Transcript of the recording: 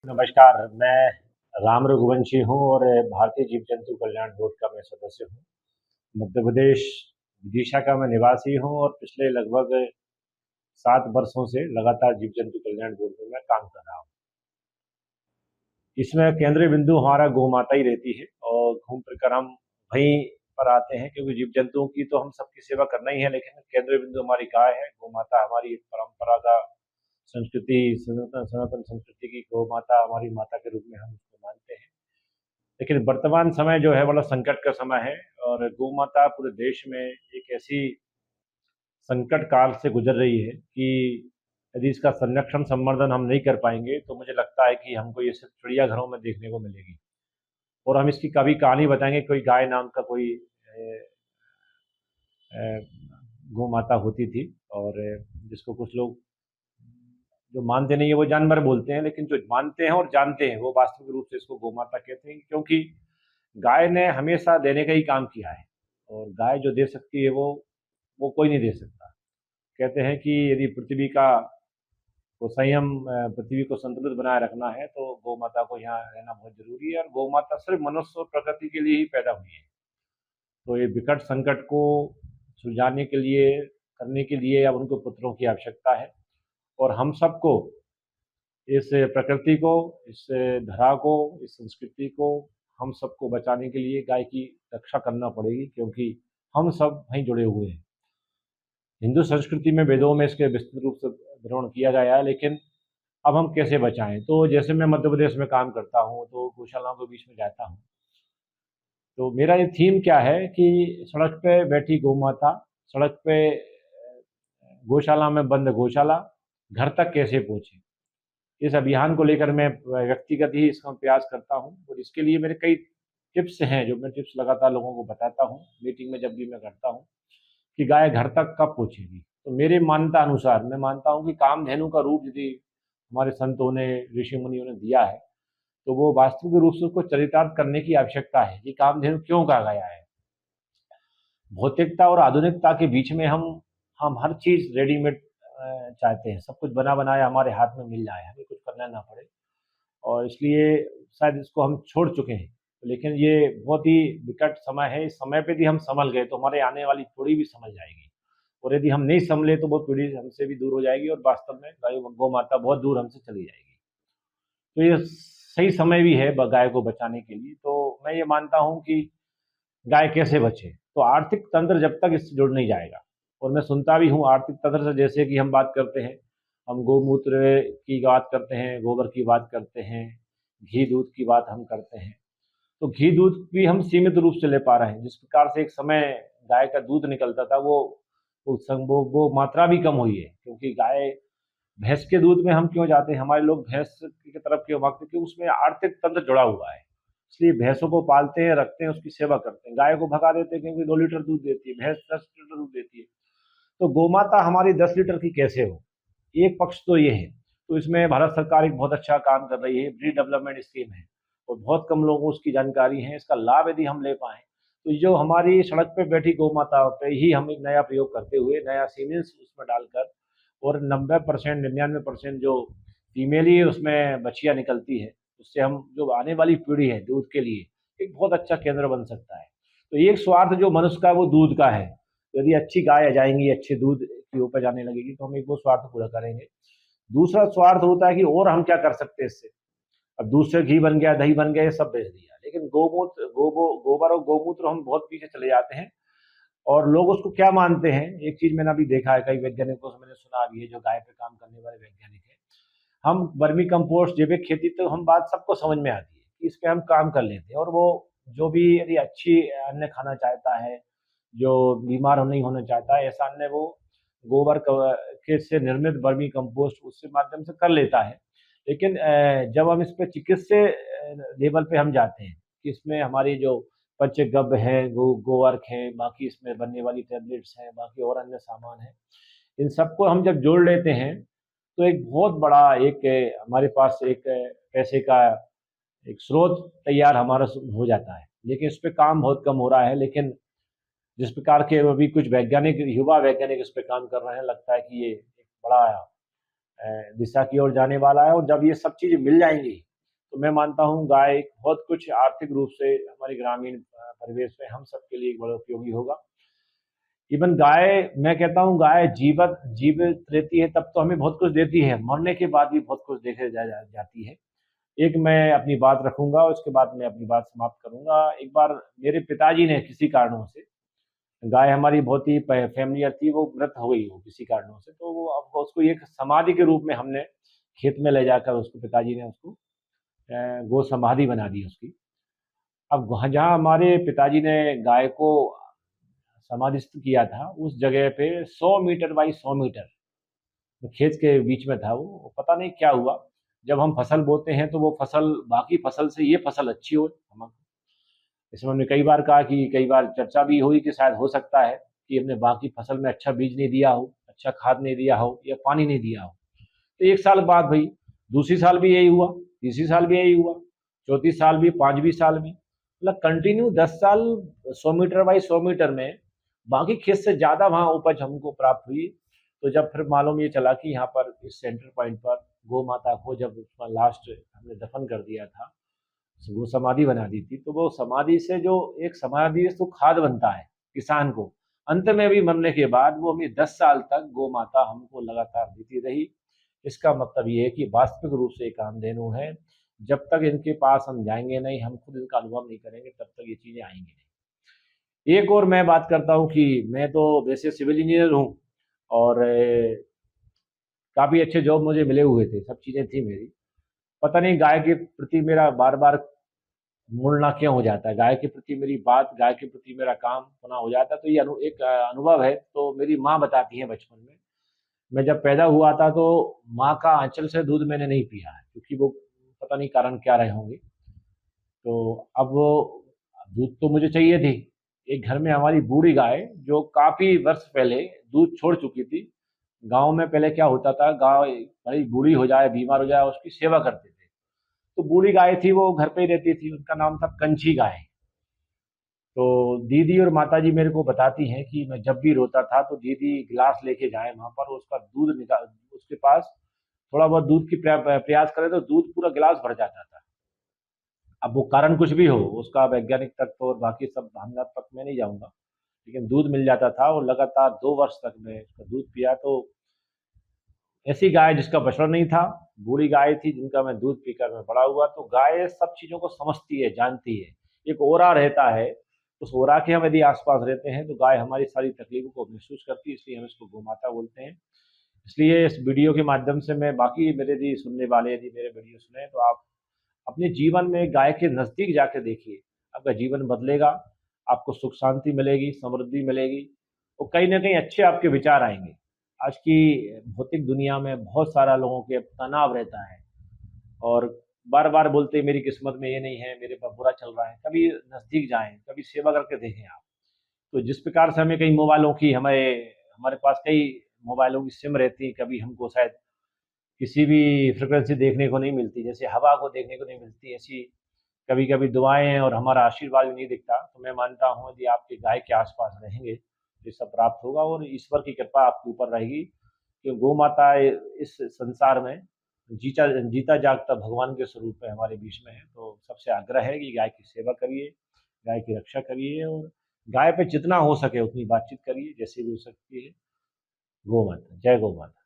नमस्कार, मैं राम रघुवंशी हूँ और भारतीय जीव जंतु कल्याण बोर्ड का मैं सदस्य हूँ। मध्य प्रदेश विदिशा का मैं निवासी हूँ और पिछले लगभग 7 वर्षों से लगातार जीव जंतु कल्याण बोर्ड में मैं काम कर रहा हूँ। इसमें केंद्रीय बिंदु हमारा गौ माता ही रहती है और घूम फिर कर हम वहीं पर आते हैं, क्योंकि जीव जंतुओं की तो हम सबकी सेवा करना ही है, लेकिन केंद्रीय बिंदु हमारी गाय है। गौ माता हमारी एक परंपरा का संस्कृति, सनातन सनातन संस्कृति की गौ माता हमारी माता के रूप में हम उसको मानते हैं। लेकिन वर्तमान समय जो है बड़ा संकट का समय है और गौ माता पूरे देश में एक ऐसी संकट काल से गुजर रही है कि यदि इसका संरक्षण संवर्धन हम नहीं कर पाएंगे तो मुझे लगता है कि हमको ये सिर्फ चिड़ियाघरों में देखने को मिलेगी। और हम इसकी कभी कहानी बताएंगे। कोई गाय नाम का कोई गौ माता होती थी और जिसको कुछ लोग जो मानते नहीं है वो जानवर बोलते हैं, लेकिन जो मानते हैं और जानते हैं वो वास्तविक रूप से इसको गौ माता कहते हैं, क्योंकि गाय ने हमेशा देने का ही काम किया है और गाय जो दे सकती है वो कोई नहीं दे सकता। कहते हैं कि यदि पृथ्वी का को संयम पृथ्वी को संतुलित बनाए रखना है तो गौ माता को यहाँ रहना बहुत जरूरी है और गौ माता सिर्फ मनुष्य और प्रकृति के लिए ही पैदा हुई है। तो ये विकट संकट को सुलझाने के लिए, करने के लिए अब उनको पुत्रों की आवश्यकता है और हम सबको इस प्रकृति को, इस धरा को, इस संस्कृति को हम सबको बचाने के लिए गाय की रक्षा करना पड़ेगी, क्योंकि हम सब वहीं जुड़े हुए हैं। हिंदू संस्कृति में, वेदों में इसके विस्तृत रूप से वर्णन किया गया है, लेकिन अब हम कैसे बचाएं? तो जैसे मैं मध्य प्रदेश में काम करता हूं तो गौशालाओं के बीच में जाता हूं, तो मेरा ये थीम क्या है कि सड़क पे बैठी गौ माता, सड़क पे गौशाला में बंद गौशाला घर तक कैसे पहुंचे, इस अभियान को लेकर मैं व्यक्तिगत ही इसका प्रयास करता हूँ और इसके लिए मेरे कई टिप्स हैं जो मैं टिप्स लगातार लोगों को बताता हूँ मीटिंग में जब भी मैं करता हूँ कि गाय घर तक कब पहुँचेगी। तो मेरी मान्यता अनुसार मैं मानता हूँ कि कामधेनु का रूप यदि हमारे संतों ने, ऋषि मुनियों ने दिया है तो वो वास्तविक रूप से उसको चरितार्थ करने की आवश्यकता है कि कामधेनु क्यों कहा गया है। भौतिकता और आधुनिकता के बीच में हम हर चीज रेडीमेड चाहते हैं, सब कुछ बना बनाया हमारे हाथ में मिल जाए, हमें कुछ करना ना पड़े, और इसलिए शायद इसको हम छोड़ चुके हैं। लेकिन ये बहुत ही विकट समय है। इस समय पे यदि हम संभल गए तो हमारे आने वाली पीढ़ी भी समझ जाएगी, और यदि हम नहीं संभले तो वो पीढ़ी हमसे भी दूर हो जाएगी और वास्तव में गाय गौ माता बहुत दूर हमसे चली जाएगी। तो ये सही समय भी है गाय को बचाने के लिए। तो मैं ये मानता हूँ कि गाय कैसे बचे, तो आर्थिक तंत्र जब तक इससे जुड़ नहीं जाएगा, और मैं सुनता भी हूँ आर्थिक तंत्र से, जैसे कि हम बात करते हैं, हम गौमूत्र की बात करते हैं, गोबर की बात करते हैं, घी दूध की बात हम करते हैं। तो घी दूध भी हम सीमित रूप से ले पा रहे हैं। जिस प्रकार से एक समय गाय का दूध निकलता था वो मात्रा भी कम हुई है, क्योंकि गाय भैंस के दूध में हम क्यों जाते हैं, हमारे लोग भैंस की तरफ क्यों भागते हैं, क्योंकि उसमें आर्थिक तंत्र जुड़ा हुआ है। इसलिए भैंसों को पालते हैं, रखते हैं, उसकी सेवा करते हैं। गाय को भगा देते हैं क्योंकि 2 लीटर दूध देती है, भैंस 10 लीटर दूध देती है। तो गोमाता हमारी 10 लीटर की कैसे हो, एक पक्ष तो ये है। तो इसमें भारत सरकार एक बहुत अच्छा काम कर रही है, ब्रीड डेवलपमेंट स्कीम है, और बहुत कम लोगों को उसकी जानकारी है। इसका लाभ यदि हम ले पाए तो जो हमारी सड़क पे बैठी गौ माता पे ही हम एक नया प्रयोग करते हुए, नया सीमेंस उसमें डालकर, और 90% 99% जो फीमेल ही उसमें बछिया निकलती है, उससे हम जो आने वाली पीढ़ी है दूध के लिए एक बहुत अच्छा केंद्र बन सकता है। तो एक स्वार्थ जो मनुष्य का वो दूध का है। यदि अच्छी गाय आ जाएंगी, अच्छे दूध की उपज आने लगेगी तो हम एक वो स्वार्थ पूरा करेंगे। दूसरा स्वार्थ होता है कि और हम क्या कर सकते हैं इससे। अब दूध से घी बन गया, दही बन गया, ये सब बेच दिया, लेकिन गोबर और गौमूत्र हम बहुत पीछे चले जाते हैं। और लोग उसको क्या मानते हैं, एक चीज मैंने अभी देखा है, कई वैज्ञानिकों से मैंने सुना भी है, जो गाय पे काम करने वाले वैज्ञानिक है, हम वर्मी कंपोस्ट, जैविक खेती, तो हम बात सबको समझ में आती है कि इस पे हम काम कर लेते हैं, और वो जो भी यदि अच्छी अन्न खाना चाहता है, जो बीमार नहीं होना चाहता है, ऐसा अन्न वो गोबर के से निर्मित वर्मी कंपोस्ट उससे माध्यम से कर लेता है। लेकिन जब हम इस पे चिकित्सीय लेवल पे हम जाते हैं कि इसमें हमारी जो पंचगव्य है, गोवर्क है, बाकी इसमें बनने वाली टैबलेट्स हैं, बाकी और अन्य सामान है, इन सबको हम जब जोड़ लेते हैं तो एक बहुत बड़ा एक हमारे पास एक पैसे का एक स्रोत तैयार हमारा हो जाता है। लेकिन इस पे काम बहुत कम हो रहा है। लेकिन जिस प्रकार के अभी कुछ वैज्ञानिक, युवा वैज्ञानिक इस पे काम कर रहे हैं, लगता है कि ये एक बड़ा दिशा की ओर जाने वाला है। और जब ये सब चीजें मिल जाएंगी तो मैं मानता हूँ गाय बहुत कुछ आर्थिक रूप से हमारे ग्रामीण परिवेश में हम सबके लिए एक बड़ा उपयोगी होगा। इवन गाय, मैं कहता हूँ गाय जीवित जीवित रहती है तब तो हमें बहुत कुछ देती है, मरने के बाद भी बहुत कुछ देखे जाती है। एक मैं अपनी बात रखूँगा, उसके बाद मैं अपनी बात समाप्त करूँगा। एक बार मेरे पिताजी ने किसी कारणों से, गाय हमारी बहुत ही फ़ैमिलियर थी, वो मृत हो गई वो किसी कारणों से, तो वो अब उसको एक समाधि के रूप में हमने खेत में ले जाकर उसको, पिताजी ने उसको गो समाधि बना दी उसकी। अब वहाँ जहाँ हमारे पिताजी ने गाय को समाधिस्थ किया था, उस जगह पे 100 मीटर बाई 100 मीटर खेत के बीच में था वो, पता नहीं क्या हुआ। जब हम फसल बोते हैं तो वो फसल बाकी फसल से ये फसल अच्छी हो, हम इसमें हमने कई बार कहा कि कई बार चर्चा भी हुई कि शायद हो सकता है कि हमने बाकी फसल में अच्छा बीज नहीं दिया हो, अच्छा खाद नहीं दिया हो या पानी नहीं दिया हो। तो 1 साल बाद भई दूसरी साल भी यही हुआ, तीसरी साल भी यही हुआ, चौथी साल भी, 5वीं साल भी, मतलब कंटिन्यू 10 साल 100 मीटर बाई 100 मीटर में बाकी खेत से ज़्यादा वहाँ उपज हमको प्राप्त हुई। तो जब फिर मालूम ये चला कि यहाँ पर इस सेंटर पॉइंट पर गौ माता को जब उसका लास्ट हमने दफन कर दिया था, वो समाधि बना दी थी, तो वो समाधि से जो एक समाधि से तो खाद बनता है किसान को, अंत में भी मरने के बाद वो हमें 10 साल तक गौ माता हमको लगातार देती रही। इसका मतलब ये है कि वास्तविक रूप से ये कामधेनु है, जब तक इनके पास हम जाएँगे नहीं, हम खुद इनका अनुभव नहीं करेंगे, तब तक ये चीज़ें आएँगी नहीं। एक और मैं बात करता हूँ कि मैं तो वैसे सिविल इंजीनियर हूँ और काफ़ी अच्छे जॉब मुझे मिले हुए थे, सब चीज़ें थी मेरी। पता नहीं गाय के प्रति मेरा बार-बार मुड़ना क्यों हो जाता है, गाय के प्रति मेरी बात, गाय के प्रति मेरा काम होना हो जाता है, तो ये एक अनुभव है, तो मेरी माँ बताती हैं बचपन में। मैं जब पैदा हुआ था तो माँ का आँचल से दूध मैंने नहीं पिया है, क्योंकि वो पता नहीं कारण क्या रहे होंगे। तो अब वो दूध तो मुझे चाहिए थी। एक घर में हमारी बूढ़ी गाय जो काफ़ी वर्ष पहले दूध छोड़ चुकी थी। गाँव में पहले क्या होता था, गाय भई बूढ़ी हो जाए, बीमार हो जाए, उसकी सेवा करते थे। तो बूढ़ी गाय थी, वो घर पे ही रहती थी, उनका नाम था कंची गाय। तो दीदी और माताजी मेरे को बताती हैं कि मैं जब भी रोता था तो दीदी गिलास लेके जाए वहाँ पर, उसका दूध निकाल, उसके पास थोड़ा बहुत दूध की प्रयास करे तो दूध पूरा गिलास भर जाता था। अब वो कारण कुछ भी हो, उसका वैज्ञानिक तत्व और बाकी सब भावनात्मक तक मैं नहीं जाऊँगा, लेकिन दूध मिल जाता था और लगातार 2 वर्ष तक मैं उसका दूध पिया। तो ऐसी गाय जिसका बछड़ा नहीं था, बूढ़ी गाय थी जिनका मैं दूध पीकर मैं बड़ा हुआ, तो गाय सब चीज़ों को समझती है, जानती है। एक ओरा रहता है, उस ओरा के हम यदि आस-पास रहते हैं, तो गाय हमारी सारी तकलीफ़ों को महसूस करती है, इसलिए हम इसको गौ-माता बोलते हैं। इसलिए इस वीडियो के माध्यम से मैं बाकी मेरे यदि सुनने वाले यदि मेरे वीडियो सुने, तो आप अपने जीवन में गाय के नज़दीक जाके देखिए, आपका जीवन बदलेगा, आपको सुख शांति मिलेगी, समृद्धि मिलेगी और कहीं न कहीं अच्छे आपके विचार आएँगे। आज की भौतिक दुनिया में बहुत सारा लोगों के तनाव रहता है और बार-बार बोलते हैं मेरी किस्मत में ये नहीं है, मेरे पास बुरा चल रहा है। कभी नज़दीक जाएँ, कभी सेवा करके देखें आप। तो जिस प्रकार से हमें कई मोबाइलों की हमें हमारे पास कई मोबाइलों की सिम रहती है, कभी हमको शायद किसी भी फ्रीक्वेंसी देखने को नहीं मिलती, जैसे हवा को देखने को नहीं मिलती, ऐसी कभी-कभी दुआएँ और हमारा आशीर्वाद भी नहीं दिखता। तो मैं मानता हूँ यदि आपके गाय के आस-पास रहेंगे, तो ये सब प्राप्त होगा और ईश्वर की कृपा आपके ऊपर रहेगी कि गौ माता इस संसार में जीता जागता भगवान के स्वरूप में हमारे बीच में है। तो सबसे आग्रह है कि गाय की सेवा करिए, गाय की रक्षा करिए और गाय पे जितना हो सके उतनी बातचीत करिए, जैसे भी हो सकती है। गौ माता, जय गौ माता।